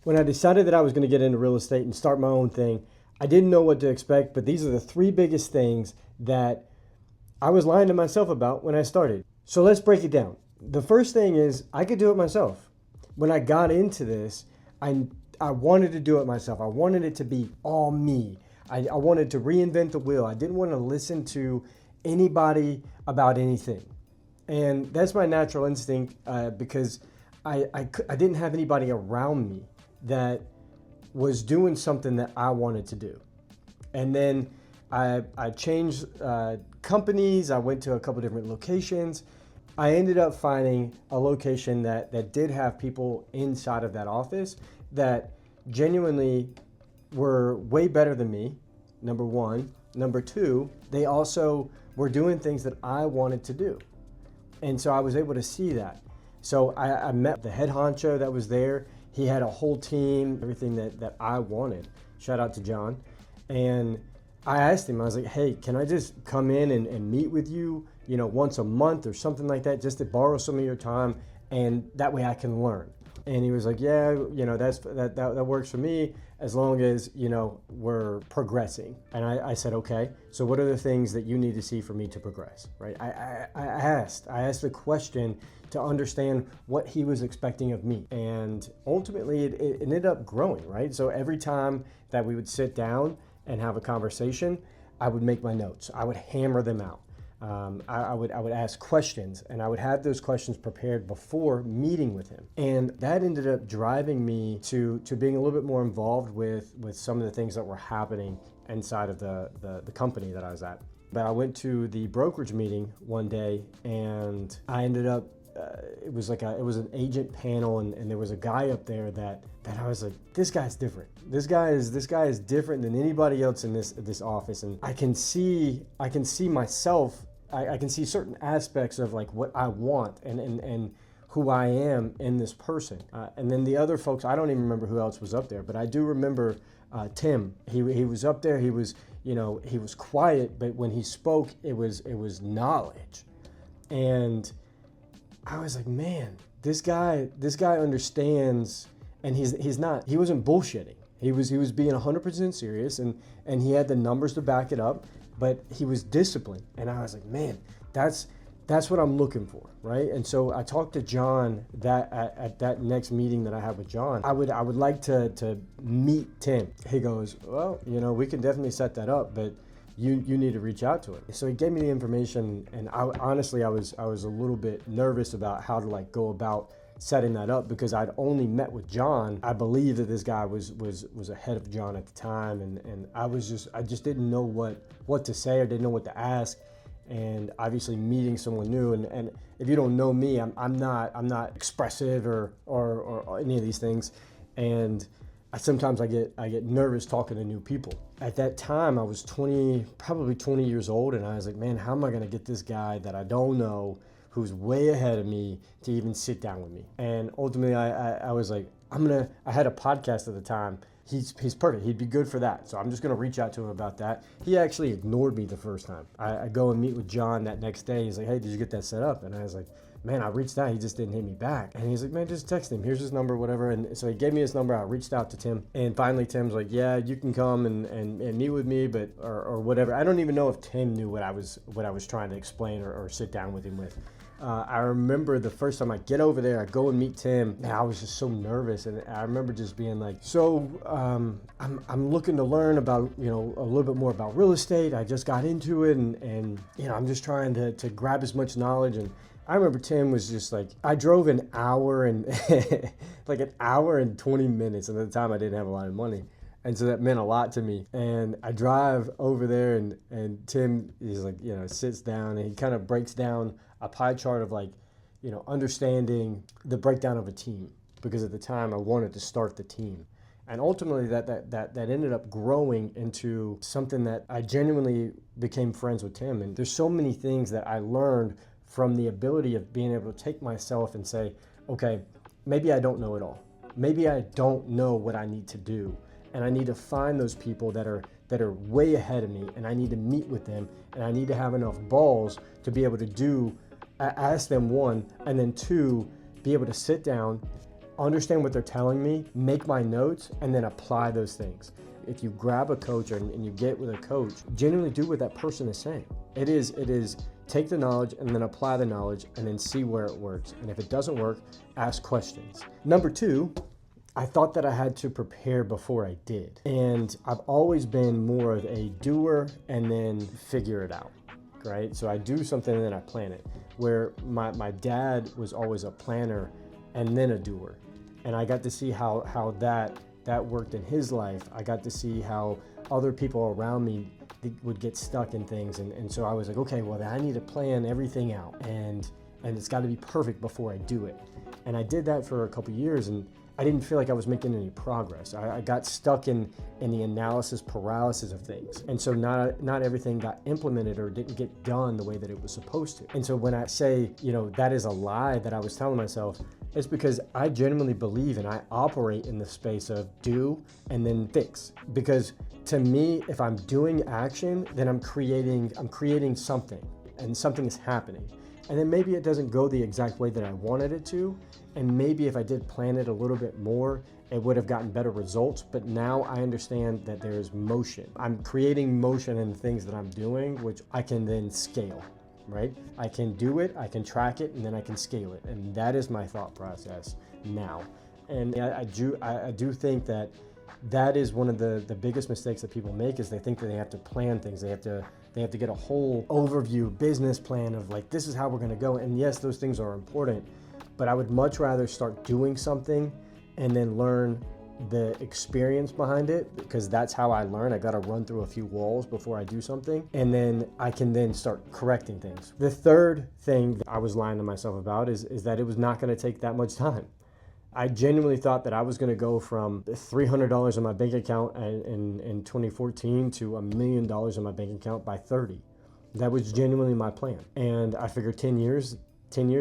When I decided that I was going to get into real estate and start my own thing, I didn't know what to expect, but these are the three biggest things that I was lying to myself about when I started. So let's break it down. The first thing is I could do it myself. When I got into this, I wanted to do it myself. I wanted it to be all me. I wanted to reinvent the wheel. I didn't want to listen to anybody about anything. And that's my natural instinct because I didn't have anybody around me that was doing something that I wanted to do. And then I changed companies. I went to a couple different locations. I ended up finding a location that did have people inside of that office that genuinely were way better than me, number one. Number two, they also were doing things that I wanted to do. And so I was able to see that. So I met the head honcho that was there. He had a whole team, everything that I wanted. Shout out to John. And I asked him, I was like, hey, can I just come in and meet with you, once a month or something like that, just to borrow some of your time, and that way I can learn. And he was like, yeah, that works for me as long as, we're progressing. And I said, okay, so what are the things that you need to see for me to progress, right? I asked the question to understand what he was expecting of me. And ultimately it ended up growing, right? So every time that we would sit down and have a conversation, I would make my notes. I would hammer them out. I would ask questions, and I would have those questions prepared before meeting with him. And that ended up driving me to being a little bit more involved with some of the things that were happening inside of the company that I was at. But I went to the brokerage meeting one day, and I ended up it was an agent panel, and there was a guy up there that I was like, this guy's different. This guy is different than anybody else in this office, and I can see myself. I can see certain aspects of like what I want and who I am in this person. And then the other folks, I don't even remember who else was up there, but I do remember Tim. He was up there. He was he was quiet, but when he spoke, it was knowledge. And I was like, man, this guy understands, and he wasn't bullshitting. He was being 100% serious, and he had the numbers to back it up, but he was disciplined. And I was like, man, that's what I'm looking for, right? And so I talked to John at that next meeting that I had with John. I would like to meet Tim. He goes, well, we can definitely set that up, but you need to reach out to it. So he gave me the information, and honestly, I was a little bit nervous about how to like go about setting that up, because I'd only met with John. I believe that this guy was ahead of John at the time, and I just didn't know what to say, or didn't know what to ask. And obviously meeting someone new, and if you don't know me, I'm not expressive or any of these things, and sometimes I get nervous talking to new people. At that time, I was probably 20 years old, and I was like, man, how am I gonna get this guy that I don't know, who's way ahead of me, to even sit down with me? And ultimately, I was like, I had a podcast at the time. He's perfect. He'd be good for that. So I'm just going to reach out to him about that. He actually ignored me the first time. I go and meet with John that next day. He's like, hey, did you get that set up? And I was like, man, I reached out. He just didn't hit me back. And he's like, man, just text him. Here's his number, whatever. And so he gave me his number. I reached out to Tim. And finally, Tim's like, yeah, you can come and meet with me, but or whatever. I don't even know if Tim knew what I was trying to explain or sit down with him with. I remember the first time I get over there, I go and meet Tim, and I was just so nervous. And I remember just being like, so I'm looking to learn about, a little bit more about real estate. I just got into it, and I'm just trying to grab as much knowledge. And I remember Tim was just like, I drove an hour and like an hour and 20 minutes. And at the time I didn't have a lot of money. And so that meant a lot to me. And I drive over there, and Tim is like, sits down, and he kind of breaks down a pie chart of like, understanding the breakdown of a team. Because at the time I wanted to start the team. And ultimately that ended up growing into something that I genuinely became friends with Tim. And there's so many things that I learned from the ability of being able to take myself and say, okay, maybe I don't know it all. Maybe I don't know what I need to do. And I need to find those people that are way ahead of me, and I need to meet with them, and I need to have enough balls to be able to ask them one, and then two, be able to sit down, understand what they're telling me, make my notes, and then apply those things. If you grab a coach and you get with a coach, genuinely do what that person is saying. It is take the knowledge and then apply the knowledge and then see where it works. And if it doesn't work, ask questions. Number two, I thought that I had to prepare before I did. And I've always been more of a doer and then figure it out, right? So I do something and then I plan it. Where my dad was always a planner and then a doer. And I got to see how that worked in his life. I got to see how other people around me would get stuck in things. And so I was like, okay, well, I need to plan everything out. And it's got to be perfect before I do it. And I did that for a couple years, and I didn't feel like I was making any progress. I got stuck in the analysis paralysis of things. And so not everything got implemented or didn't get done the way that it was supposed to. And so when I say, that is a lie that I was telling myself, it's because I genuinely believe and I operate in the space of do and then fix. Because to me, if I'm doing action, then I'm creating something, and something is happening. And then maybe it doesn't go the exact way that I wanted it to. And maybe if I did plan it a little bit more, it would have gotten better results. But now I understand that there is motion. I'm creating motion in the things that I'm doing, which I can then scale, right? I can do it, I can track it, and then I can scale it. And that is my thought process now. And I do think that is one of the biggest mistakes that people make, is they think that they have to plan things. They have to get a whole overview business plan of like, this is how we're going to go. And yes, those things are important, but I would much rather start doing something and then learn the experience behind it, because that's how I learn. I got to run through a few walls before I do something, and then I can then start correcting things. The third thing that I was lying to myself about is that it was not going to take that much time. I genuinely thought that I was going to go from $300 in my bank account in 2014 to $1 million in my bank account by 30. That was genuinely my plan. And I figured 10 years,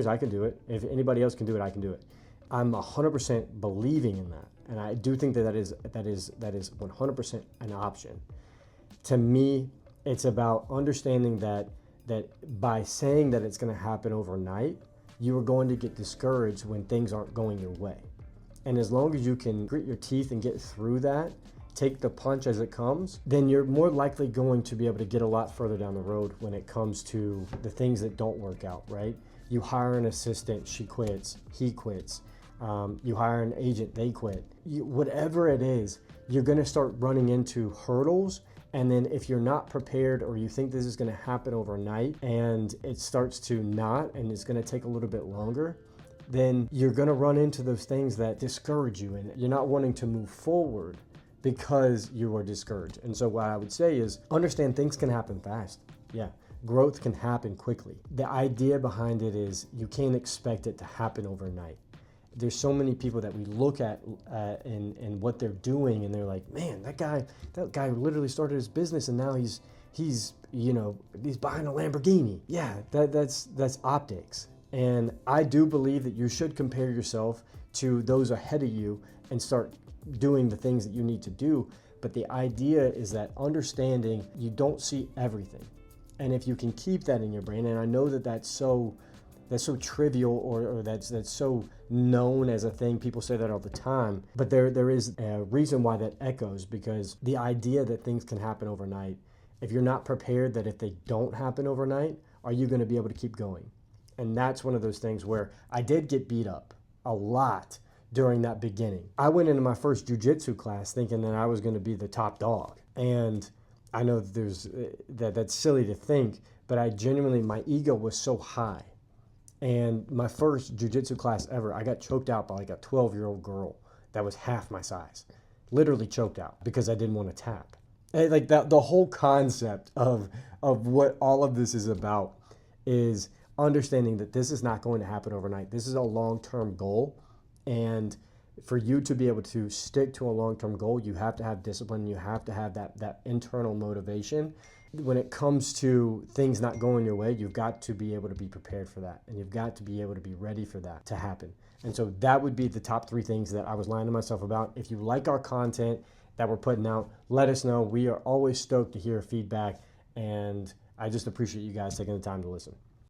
I can do it. If anybody else can do it, I can do it. I'm 100% believing in that. And I do think that is 100% an option. To me, it's about understanding that by saying that it's going to happen overnight, you are going to get discouraged when things aren't going your way. And as long as you can grit your teeth and get through that, take the punch as it comes, then you're more likely going to be able to get a lot further down the road when it comes to the things that don't work out, right? You hire an assistant, she quits, he quits. You hire an agent, they quit. Whatever it is, you're gonna start running into hurdles. And then if you're not prepared, or you think this is going to happen overnight and it starts to not, and it's going to take a little bit longer, then you're going to run into those things that discourage you, and you're not wanting to move forward because you are discouraged. And so what I would say is understand things can happen fast. Yeah, growth can happen quickly. The idea behind it is you can't expect it to happen overnight. There's so many people that we look at and what they're doing, and they're like, man, that guy literally started his business and now he's buying a Lamborghini. Yeah, that's optics. And I do believe that you should compare yourself to those ahead of you and start doing the things that you need to do. But the idea is that understanding you don't see everything. And if you can keep that in your brain, and I know that that's so trivial, or that's so known as a thing. People say that all the time, but there is a reason why that echoes, because the idea that things can happen overnight, if you're not prepared that if they don't happen overnight, are you going to be able to keep going? And that's one of those things where I did get beat up a lot during that beginning. I went into my first jiu-jitsu class thinking that I was going to be the top dog. And I know that's silly to think, but I genuinely, my ego was so high. And my first jiu-jitsu class ever, I got choked out by like a 12-year-old girl that was half my size. Literally choked out because I didn't want to tap. And like that, the whole concept of what all of this is about is understanding that this is not going to happen overnight. This is a long-term goal. And for you to be able to stick to a long-term goal, you have to have discipline. You have to have that internal motivation. When it comes to things not going your way, you've got to be able to be prepared for that. And you've got to be able to be ready for that to happen. And so that would be the top 3 things that I was lying to myself about. If you like our content that we're putting out, let us know. We are always stoked to hear feedback. And I just appreciate you guys taking the time to listen.